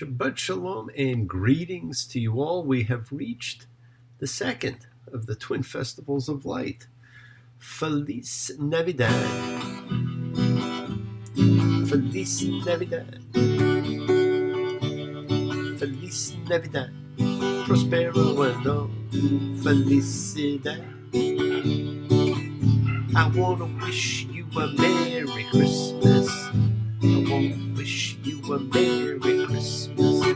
Shabbat Shalom and greetings to you all. We have reached the second of the Twin Festivals of Light. Feliz Navidad. Feliz Navidad. Feliz Navidad. Prospero ano felicidad. I want to wish you a Merry Christmas. I want to wish you a Merry Christmas.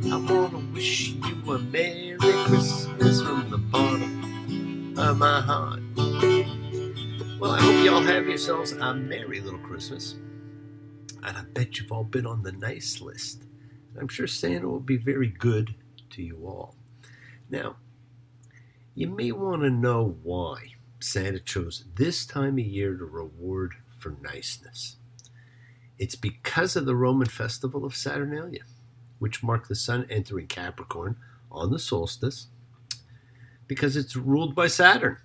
I want to wish you a Merry Christmas from the bottom of my heart. Well, I hope you all have yourselves a merry little Christmas. And I bet you've all been on the nice list. I'm sure Santa will be very good to you all. Now, you may want to know why Santa chose this time of year to reward for niceness. It's because of the Roman festival of Saturnalia, which marked the sun entering Capricorn on the solstice, because it's ruled by Saturn.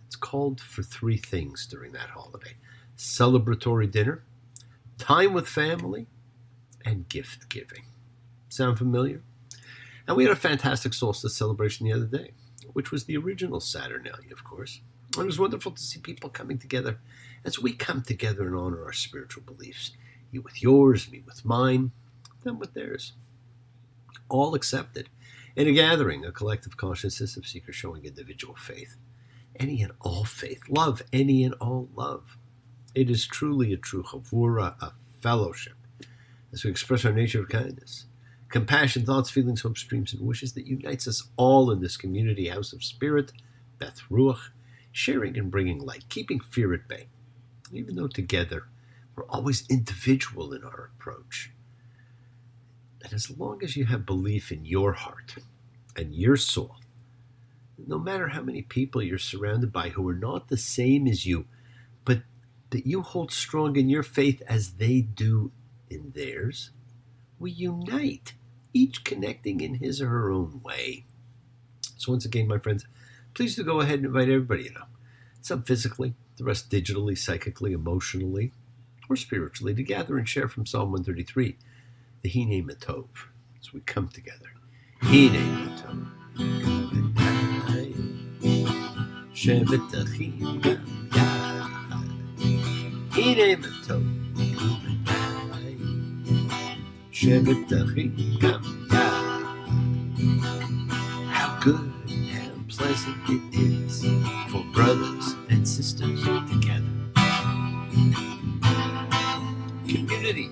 It's called for three things during that holiday: celebratory dinner, time with family, and gift giving. Sound familiar? And we had a fantastic solstice celebration the other day, which was the original Saturnalia, of course. And it was wonderful to see people coming together as we come together and honor our spiritual beliefs. You with yours, me with mine, them with theirs. All accepted in a gathering, a collective consciousness of seekers showing individual faith. Any and all faith. Love, any and all love. It is truly a true chavura, a fellowship, as we express our nature of kindness, compassion, thoughts, feelings, hopes, dreams, and wishes that unites us all in this community house of spirit, Beth Ruach, sharing and bringing light, keeping fear at bay. Even though together, we're always individual in our approach. And as long as you have belief in your heart and your soul, no matter how many people you're surrounded by who are not the same as you, but that you hold strong in your faith as they do in theirs, we unite, each connecting in his or her own way. So once again, my friends, please do go ahead and invite everybody you know. Some physically, the rest digitally, psychically, emotionally, or spiritually, to gather and share from Psalm 133, the Hinei Matov, as we come together. Hinei Matov. Shevet Achim Gam Yachad. Hinei Matov. Shevet Achim Gam Yachad. How good and pleasant it is for brothers and sisters together. Community.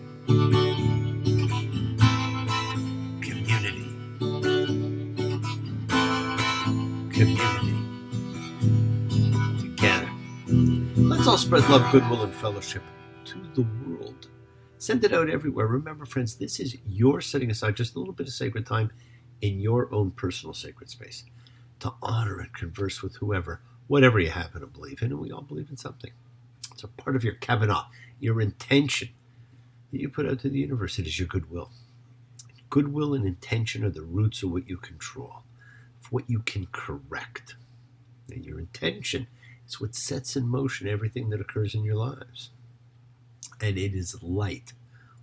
Community. Community. Together. Let's all spread love, goodwill, and fellowship to the world. Send it out everywhere. Remember, friends, this is your setting aside just a little bit of sacred time in your own personal sacred space to honor and converse with whoever, whatever you happen to believe in, and we all believe in something. It's a part of your kavanah, your intention that you put out to the universe. It is your goodwill. Goodwill and intention are the roots of what you control, of what you can correct. And your intention is what sets in motion everything that occurs in your lives. And it is light,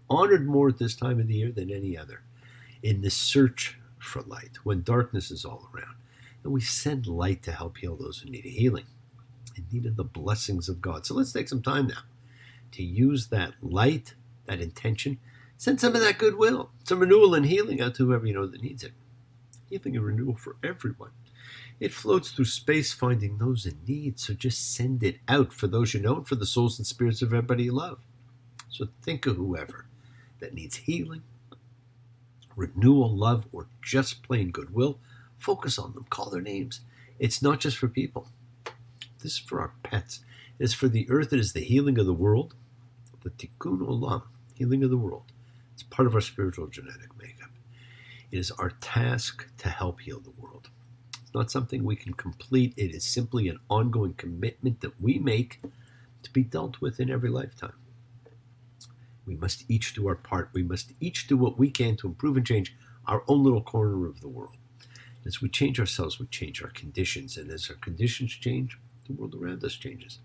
honored more at this time of the year than any other, in the search for light, when darkness is all around. And we send light to help heal those who need a healing, in need of the blessings of God. So let's take some time now to use that light, that intention, send some of that goodwill, some renewal and healing out to whoever you know that needs it. Healing and renewal for everyone. It floats through space, finding those in need. So just send it out for those you know and for the souls and spirits of everybody you love. So think of whoever that needs healing, renewal, love, or just plain goodwill. Focus on them. Call their names. It's not just for people. This is for our pets. It is for the earth. It is the healing of the world. The Tikkun Olam, healing of the world. It's part of our spiritual genetic makeup. It is our task to help heal the world. It's not something we can complete. It is simply an ongoing commitment that we make to be dealt with in every lifetime. We must each do our part. We must each do what we can to improve and change our own little corner of the world. As we change ourselves, we change our conditions. And as our conditions change, the world around us changes.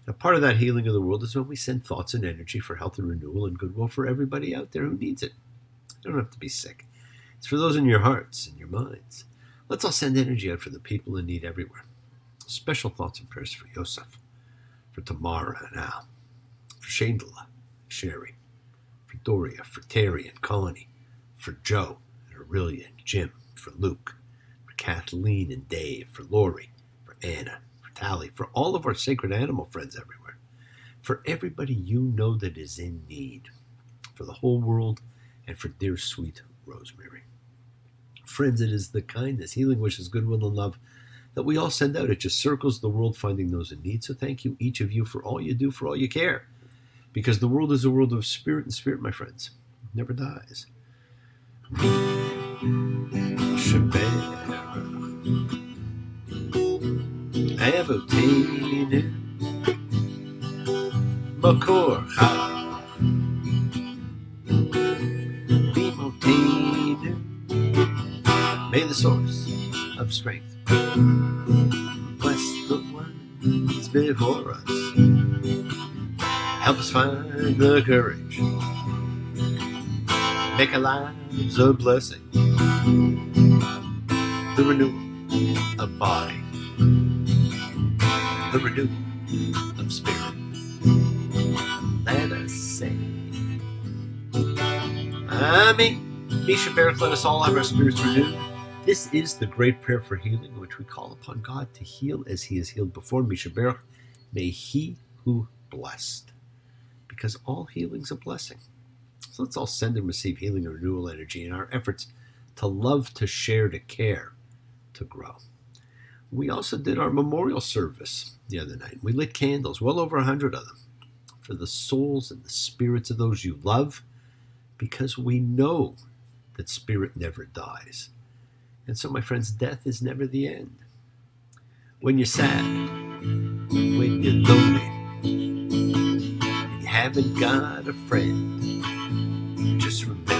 Now, part of that healing of the world is when we send thoughts and energy for health and renewal and goodwill for everybody out there who needs it. You don't have to be sick. It's for those in your hearts and your minds. Let's all send energy out for the people in need everywhere. Special thoughts and prayers for Yosef, for Tamara and Al, for Shandala, Sherry, for Doria, for Terry and Connie, for Joe and Aurelia and Jim, for Luke, for Kathleen and Dave, for Lori, for Anna, for Tally, for all of our sacred animal friends everywhere, for everybody you know that is in need, for the whole world, and for dear sweet Rosemary. Friends, it is the kindness, healing wishes, goodwill, and love that we all send out. It just circles the world finding those in need. So thank you, each of you, for all you do, for all you care. Because the world is a world of spirit, and spirit, my friends, never dies. Avotenu Makor Ha Bimotenu. May the source of strength bless the ones before us. Help us find the courage. Make our lives a blessing. The renewal of body. The renewal of spirit. Let us say, Amen. Misha Baruch, let us all have our spirits renewed. This is the great prayer for healing, in which we call upon God to heal as He has healed before. Misha Baruch, may He who blessed, because all healing's a blessing. So let's all send and receive healing and renewal energy in our efforts to love, to share, to care, to grow. We also did our memorial service the other night. We lit candles, well over 100 of them, for the souls and the spirits of those you love, because we know that spirit never dies. And so, my friends, death is never the end. When you're sad, when you're lonely, and you haven't got a friend, just remember,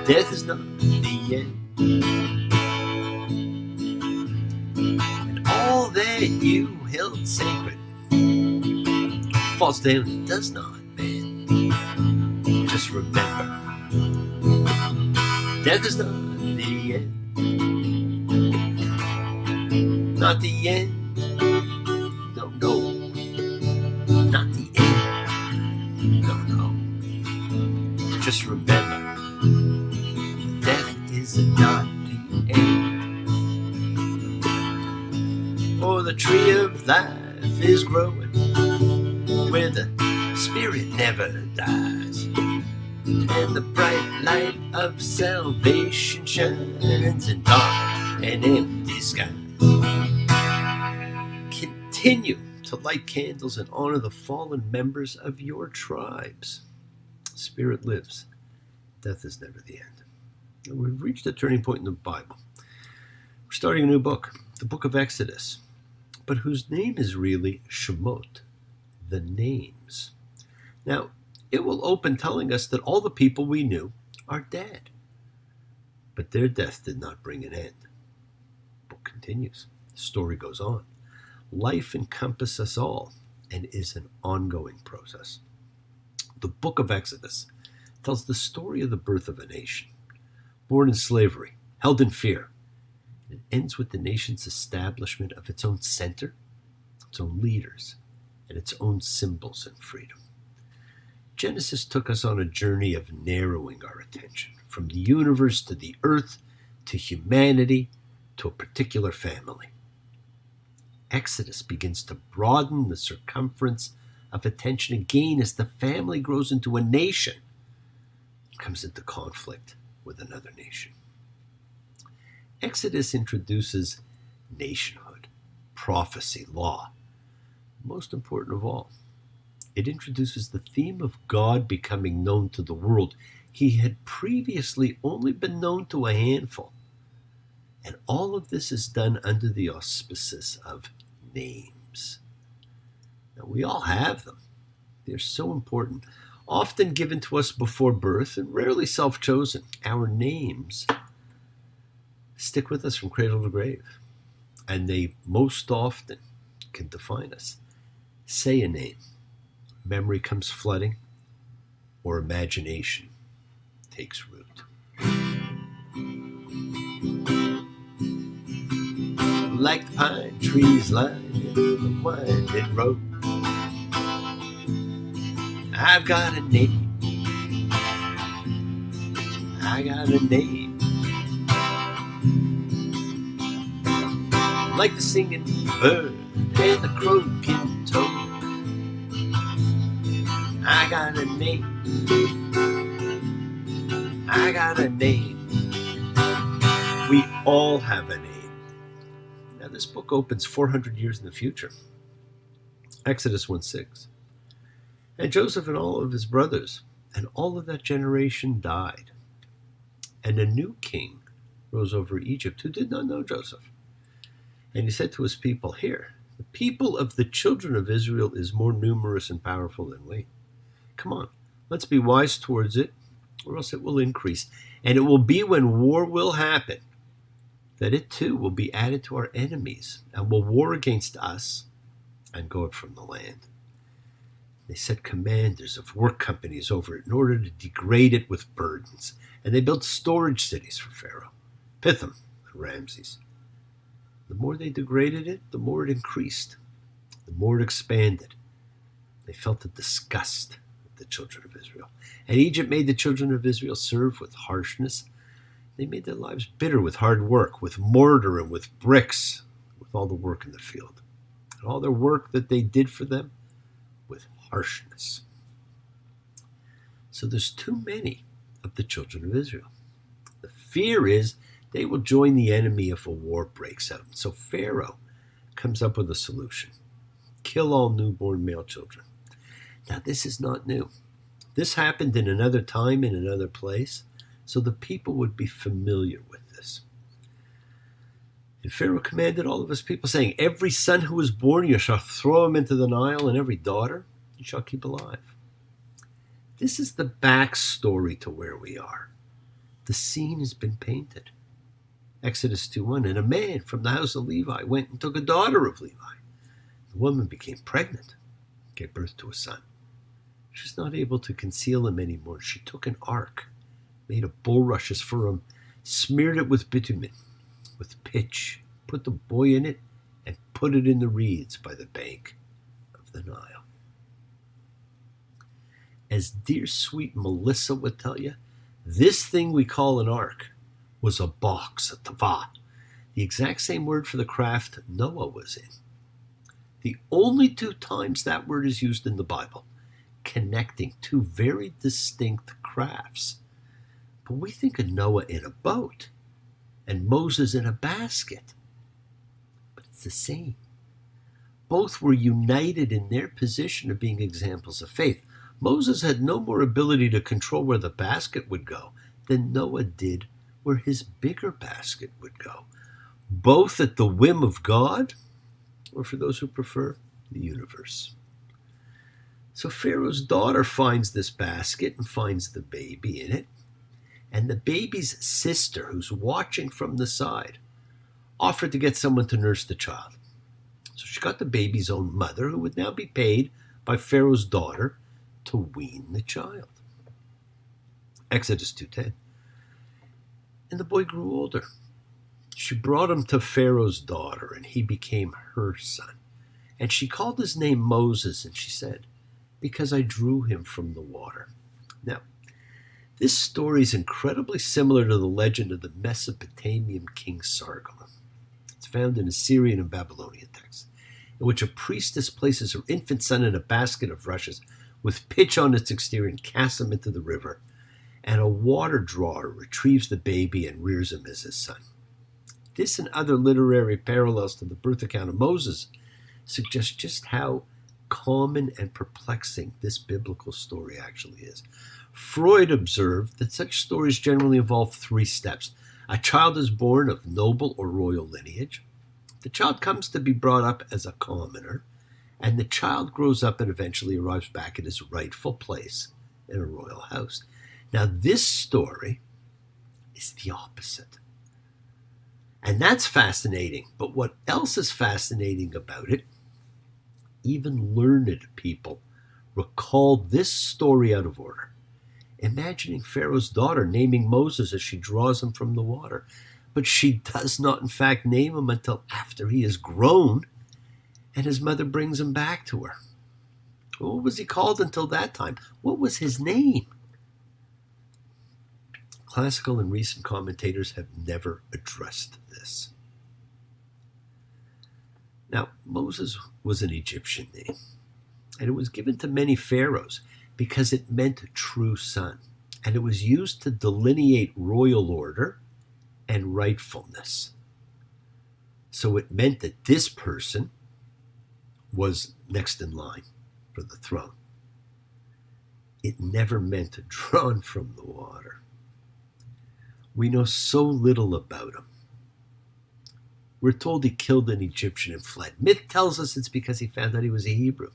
death is not the end. And all that you held sacred falls down and does not bend. Just remember, death is not the end. Not the end. No, no. Not the end. No, no. Just remember, death is not the end. Oh, the tree of life is growing where the spirit never dies. And the bright light of salvation shines in dark and empty skies. Continue to light candles and honor the fallen members of your tribes. Spirit lives. Death is never the end. And we've reached a turning point in the Bible. We're starting a new book, the book of Exodus, but whose name is really Shemot, the names. Now, it will open telling us that all the people we knew are dead. But their death did not bring an end. The book continues. The story goes on. Life encompasses us all and is an ongoing process. The book of Exodus tells the story of the birth of a nation, born in slavery, held in fear. It ends with the nation's establishment of its own center, its own leaders, and its own symbols and freedom. Genesis took us on a journey of narrowing our attention from the universe to the earth to humanity to a particular family. Exodus begins to broaden the circumference of attention again as the family grows into a nation and comes into conflict with another nation. Exodus introduces nationhood, prophecy, law. Most important of all, it introduces the theme of God becoming known to the world. He had previously only been known to a handful. And all of this is done under the auspices of names. Now, we all have them. They're so important, often given to us before birth and rarely self-chosen. Our names stick with us from cradle to grave, and they most often can define us. Say a name. Memory comes flooding, or imagination takes root. Like the pine trees lining the winding road, I've got a name, I got a name. Like the singing bird and the croaking toad, I got a name, I got a name. We all have a name. Now this book opens 400 years in the future. Exodus 1:6. And Joseph and all of his brothers and all of that generation died. And a new king rose over Egypt who did not know Joseph. And he said to his people, here, the people of the children of Israel is more numerous and powerful than we. Come on, let's be wise towards it, or else it will increase. And it will be when war will happen that it too will be added to our enemies and will war against us and go up from the land. They set commanders of work companies over it in order to degrade it with burdens. And they built storage cities for Pharaoh, Pithom and Ramses. The more they degraded it, the more it increased, the more it expanded. They felt the disgust of the children of Israel. And Egypt made the children of Israel serve with harshness. They made their lives bitter with hard work, with mortar and with bricks, with all the work in the field. And all their work that they did for them with harshness. So there's too many of the children of Israel. The fear is they will join the enemy if a war breaks out. So Pharaoh comes up with a solution. Kill all newborn male children. Now this is not new. This happened in another time, in another place, so the people would be familiar with this. And Pharaoh commanded all of his people, saying, every son who is born you shall throw him into the Nile, and every daughter you shall keep alive. This is the backstory to where we are. The scene has been painted. Exodus 2:1, and a man from the house of Levi went and took a daughter of Levi. The woman became pregnant, gave birth to a son. She was not able to conceal him anymore. She took an ark, made of bulrushes for him, smeared it with bitumen, with pitch, put the boy in it, and put it in the reeds by the bank of the Nile. As dear sweet Melissa would tell you, this thing we call an ark was a box, a tavah, the exact same word for the craft Noah was in. The only two times that word is used in the Bible, connecting two very distinct crafts. But we think of Noah in a boat and Moses in a basket. But it's the same. Both were united in their position of being examples of faith. Moses had no more ability to control where the basket would go than Noah did where his bigger basket would go. Both at the whim of God, or for those who prefer, the universe. So Pharaoh's daughter finds this basket and finds the baby in it. And the baby's sister, who's watching from the side, offered to get someone to nurse the child. So she got the baby's own mother, who would now be paid by Pharaoh's daughter to wean the child. Exodus 2:10. And the boy grew older. She brought him to Pharaoh's daughter, and he became her son. And she called his name Moses, and she said, because I drew him from the water. Now, this story is incredibly similar to the legend of the Mesopotamian king Sargon. It's found in Assyrian and Babylonian texts, in which a priestess places her infant son in a basket of rushes with pitch on its exterior and casts him into the river, and a water drawer retrieves the baby and rears him as his son. This and other literary parallels to the birth account of Moses suggest just how common and perplexing this biblical story actually is. Freud observed that such stories generally involve 3 steps. A child is born of noble or royal lineage. The child comes to be brought up as a commoner, and the child grows up and eventually arrives back at his rightful place in a royal house. Now, this story is the opposite. And that's fascinating. But what else is fascinating about it? Even learned people recall this story out of order. imagining Pharaoh's daughter naming Moses as she draws him from the water. But she does not, in fact, name him until after he is grown and his mother brings him back to her. What was he called until that time? What was his name? Classical and recent commentators have never addressed this. Now, Moses was an Egyptian name, and it was given to many pharaohs because it meant true son, and it was used to delineate royal order and rightfulness. So it meant that this person was next in line for the throne. It never meant drawn from the water. We know so little about him. We're told he killed an Egyptian and fled. Myth tells us it's because he found out he was a Hebrew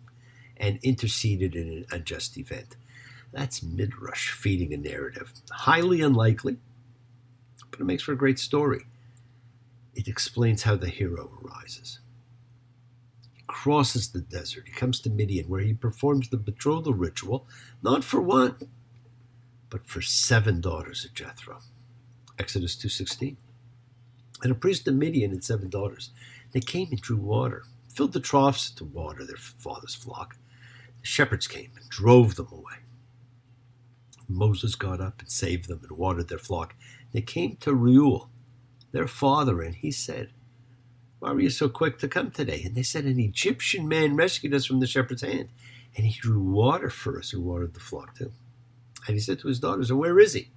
and interceded in an unjust event. That's Midrash feeding a narrative. Highly unlikely, but it makes for a great story. It explains how the hero arises. He crosses the desert. He comes to Midian, where he performs the betrothal ritual, not for one, but for 7 daughters of Jethro. Exodus 2:16. And a priest of Midian and 7 daughters. They came and drew water, filled the troughs to water their father's flock. The shepherds came and drove them away. Moses got up and saved them and watered their flock. They came to Reuel, their father, and he said, "Why were you so quick to come today?" And they said, "An Egyptian man rescued us from the shepherd's hand, and he drew water for us and watered the flock too." And he said to his daughters, "And where is he?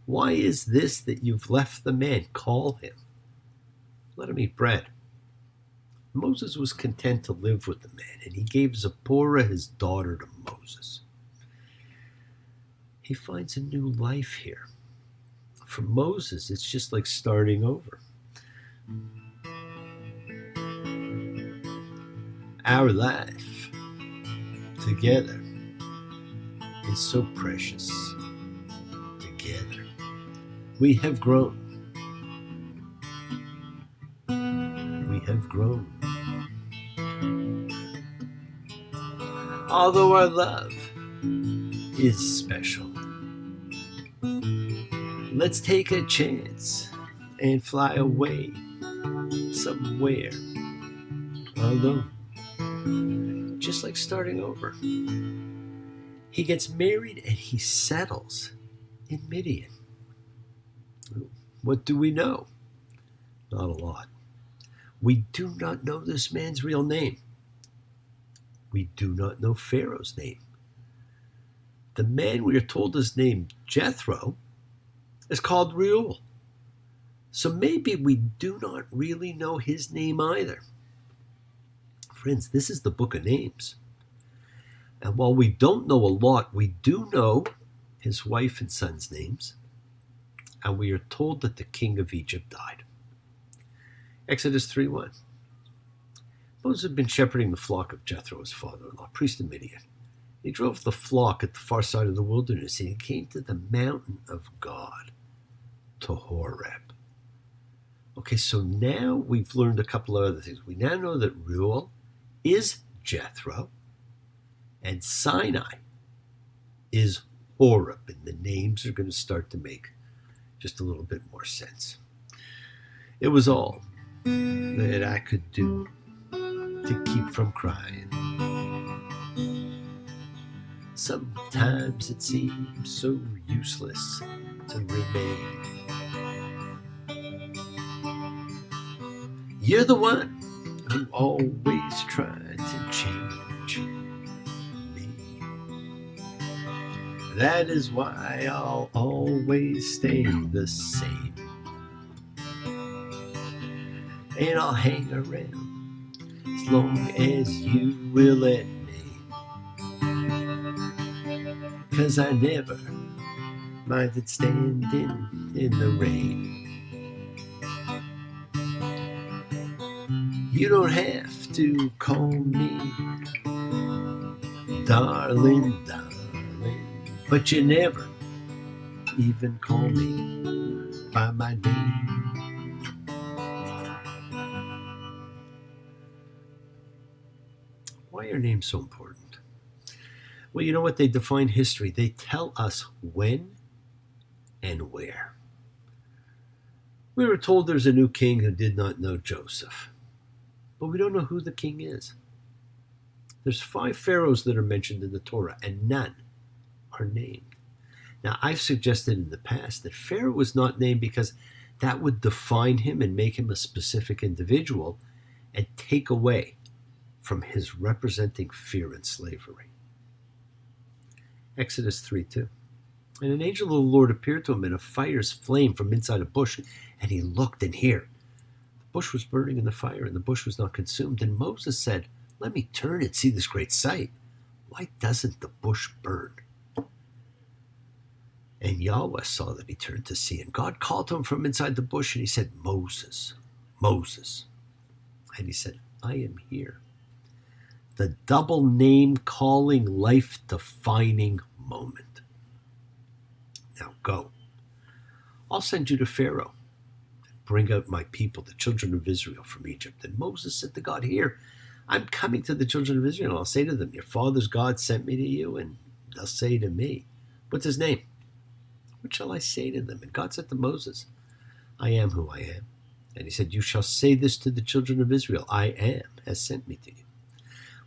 Why is this that you've left the man? Call him. Let him eat bread." Moses was content to live with the man, and he gave Zipporah, his daughter, to Moses. He finds a new life here. For Moses, it's just like starting over. Our life together is so precious. Together we have grown. We have grown. Although our love is special, let's take a chance and fly away somewhere alone. Just like starting over. He gets married and he settles in Midian. What do we know? Not a lot. We do not know this man's real name. We do not know Pharaoh's name. The man we are told is named Jethro is called Reuel. So maybe we do not really know his name either. Friends, this is the book of names. And while we don't know a lot, we do know his wife and son's names. And we are told that the king of Egypt died. Exodus 3:1. Moses had been shepherding the flock of Jethro, his father-in-law, priest of Midian. He drove the flock at the far side of the wilderness, and he came to the mountain of God, to Horeb. Okay, so now we've learned a couple of other things. We now know that Reuel is Jethro, and Sinai is Horeb, and the names are going to start to make just a little bit more sense. It was all that I could do to keep from crying. Sometimes it seems so useless to remain. You're the one who always tried to change me. That is why I'll always stay the same. And I'll hang around as long as you will let me. 'Cause I never minded standing in the rain. You don't have to call me darling, darling, but you never even call me by my name. Why are names so important? Well, you know what? They define history. They tell us when and where. We were told there's a new king who did not know Joseph, but we don't know who the king is. There's 5 pharaohs that are mentioned in the Torah, and none are named. Now, I've suggested in the past that Pharaoh was not named because that would define him and make him a specific individual and take away from his representing fear and slavery. Exodus 3:2. And an angel of the Lord appeared to him in a fire's flame from inside a bush, and he looked, and here, the bush was burning in the fire, and the bush was not consumed. And Moses said, "Let me turn and see this great sight. Why doesn't the bush burn?" And Yahweh saw that he turned to see, and God called to him from inside the bush, and he said, "Moses, Moses." And he said, "I am here." The double name calling, life-defining moment. Now go. I'll send you to Pharaoh. Bring out my people, the children of Israel, from Egypt. And Moses said to God, "Here, I'm coming to the children of Israel. And I'll say to them, your father's God sent me to you." And they'll say to me, "What's his name?" "What shall I say to them?" And God said to Moses, "I am who I am." And he said, "You shall say this to the children of Israel. I am has sent me to you."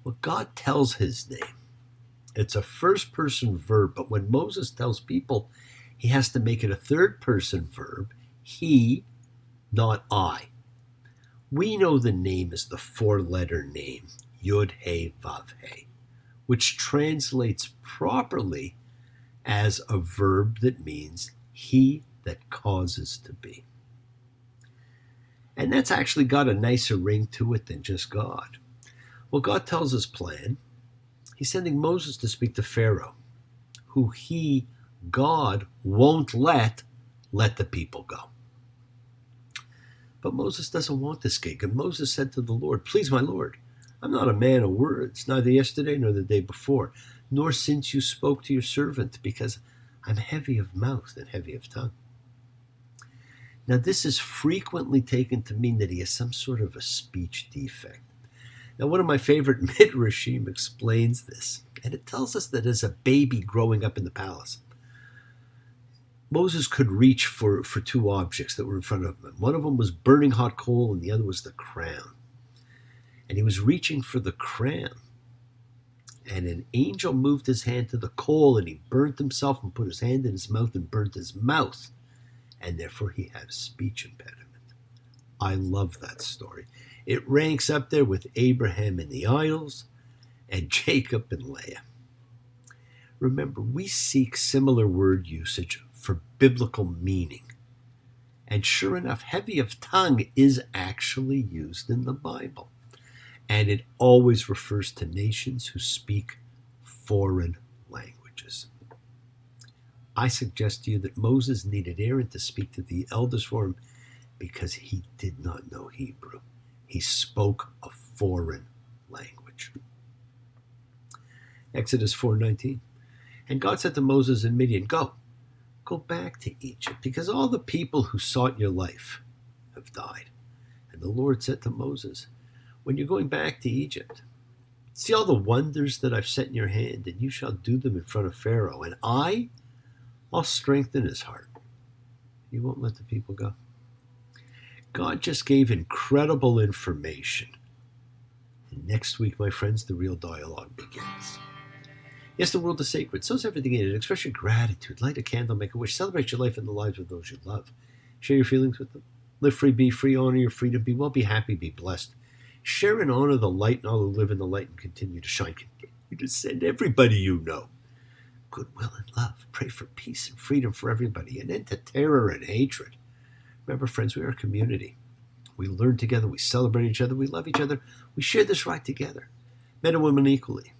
Well, God tells his name. It's a first-person verb, but when Moses tells people, he has to make it a third-person verb. He, not I. We know the name is the 4-letter name, Yud He Vav He, which translates properly as a verb that means he that causes to be. And that's actually got a nicer ring to it than just God. Well, God tells his plan. He's sending Moses to speak to Pharaoh, who he, God, won't let the people go. But Moses doesn't want this gig, and Moses said to the Lord, "Please, my Lord, I'm not a man of words, neither yesterday nor the day before, nor since you spoke to your servant, because I'm heavy of mouth and heavy of tongue." Now, this is frequently taken to mean that he has some sort of a speech defect. Now, one of my favorite midrashim explains this, and it tells us that as a baby growing up in the palace, Moses could reach for 2 objects that were in front of him. One of them was burning hot coal, and the other was the crown. And he was reaching for the crown. And an angel moved his hand to the coal, and he burnt himself and put his hand in his mouth and burnt his mouth. And therefore he had a speech impediment. I love that story. It ranks up there with Abraham and the idols and Jacob and Leah. Remember, we seek similar word usage for biblical meaning. And sure enough, heavy of tongue is actually used in the Bible. And it always refers to nations who speak foreign languages. I suggest to you that Moses needed Aaron to speak to the elders for him because he did not know Hebrew. He spoke a foreign language. Exodus 4:19. And God said to Moses in Midian, Go back to Egypt, because all the people who sought your life have died." And the Lord said to Moses, "When you're going back to Egypt, see all the wonders that I've set in your hand, and you shall do them in front of Pharaoh, and I'll strengthen his heart. You won't let the people go." God just gave incredible information. And next week, my friends, the real dialogue begins. Yes, the world is sacred. So is everything in it. Express your gratitude. Light a candle, make a wish. Celebrate your life and the lives of those you love. Share your feelings with them. Live free, be free. Honor your freedom. Be well, be happy, be blessed. Share and honor the light and all who live in the light and continue to shine. Continue to send everybody you know goodwill and love. Pray for peace and freedom for everybody, an end to terror and hatred. Remember, friends, we are a community. We learn together. We celebrate each other. We love each other. We share this right together. Men and women equally.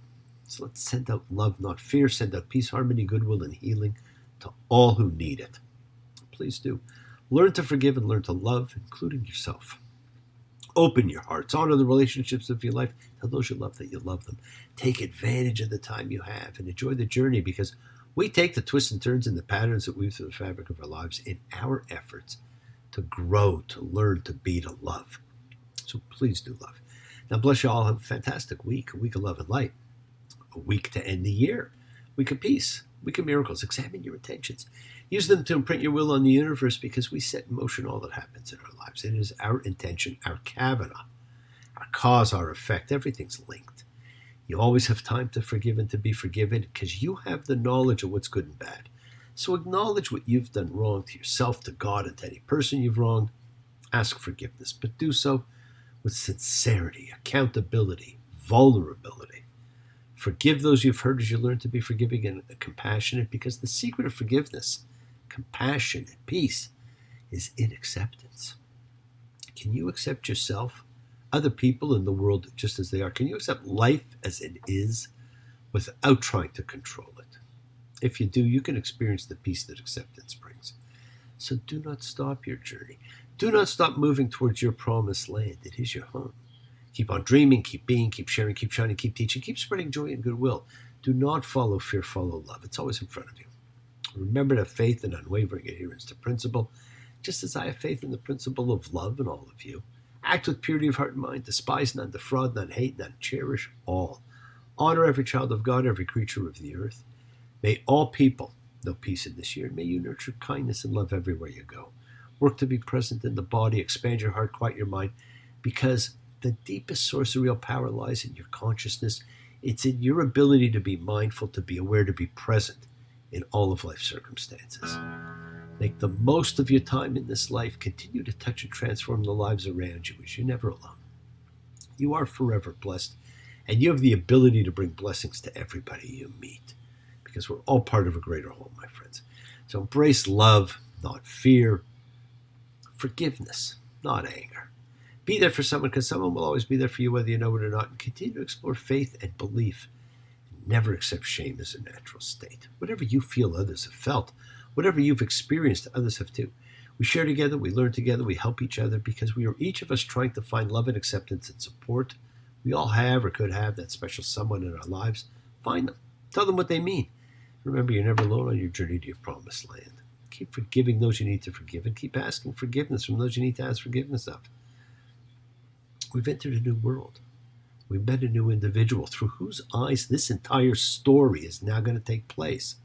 So let's send out love, not fear. Send out peace, harmony, goodwill, and healing to all who need it. Please do. Learn to forgive and learn to love, including yourself. Open your hearts. Honor the relationships of your life. Tell those you love that you love them. Take advantage of the time you have and enjoy the journey, because we take the twists and turns and the patterns that weave through the fabric of our lives in our efforts to grow, to learn, to be, to love. So please do love. Now bless you all. Have a fantastic week, a week of love and light. a week to end the year, week of peace, week of miracles. Examine your intentions. Use them to imprint your will on the universe, because we set in motion all that happens in our lives. It is our intention, our kavana, our cause, our effect. Everything's linked. You always have time to forgive and to be forgiven, because you have the knowledge of what's good and bad. So acknowledge what you've done wrong to yourself, to God, and to any person you've wronged. Ask forgiveness, but do so with sincerity, accountability, vulnerability. Forgive those you've hurt as you learn to be forgiving and compassionate, because the secret of forgiveness, compassion, and peace is in acceptance. Can you accept yourself, other people in the world just as they are? Can you accept life as it is without trying to control it? If you do, you can experience the peace that acceptance brings. So do not stop your journey. Do not stop moving towards your promised land. It is your home. Keep on dreaming, keep being, keep sharing, keep shining, keep teaching, keep spreading joy and goodwill. Do not follow fear, follow love. It's always in front of you. Remember to have faith and unwavering adherence to principle, just as I have faith in the principle of love in all of you. Act with purity of heart and mind. Despise none, defraud none, hate none, cherish all. Honor every child of God, every creature of the earth. May all people know peace in this year. May you nurture kindness and love everywhere you go. Work to be present in the body. Expand your heart, quiet your mind, because the deepest source of real power lies in your consciousness. It's in your ability to be mindful, to be aware, to be present in all of life's circumstances. Make the most of your time in this life. Continue to touch and transform the lives around you, as you're never alone. You are forever blessed, and you have the ability to bring blessings to everybody you meet, because we're all part of a greater whole, my friends. So embrace love, not fear. Forgiveness, not anger. Be there for someone, because someone will always be there for you, whether you know it or not. And continue to explore faith and belief. Never accept shame as a natural state. Whatever you feel others have felt, whatever you've experienced, others have too. We share together, we learn together, we help each other, because we are each of us trying to find love and acceptance and support. We all have or could have that special someone in our lives. Find them. Tell them what they mean. Remember, you're never alone on your journey to your promised land. Keep forgiving those you need to forgive, and keep asking forgiveness from those you need to ask forgiveness of. We've entered a new world. We've met a new individual through whose eyes this entire story is now going to take place.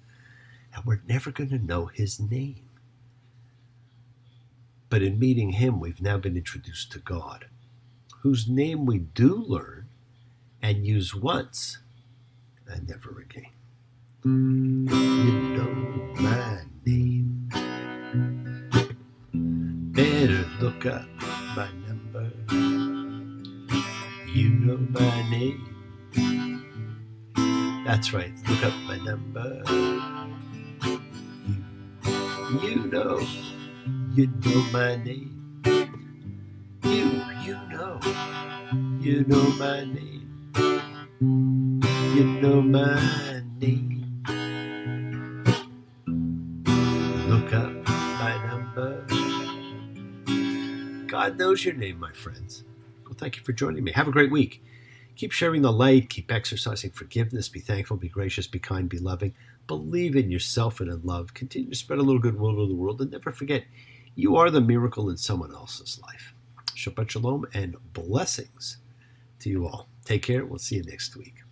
And we're never going to know his name. But in meeting him, we've now been introduced to God, whose name we do learn and use once and never again. You know my name. Better look up my number. You know my name. That's right, look up my number. You know my name. You know my name. You know my name. Look up my number. God knows your name, my friends. Well, thank you for joining me. Have a great week. Keep sharing the light. Keep exercising forgiveness. Be thankful. Be gracious. Be kind. Be loving. Believe in yourself and in love. Continue to spread a little goodwill to the world. And never forget, you are the miracle in someone else's life. Shabbat shalom and blessings to you all. Take care. We'll see you next week.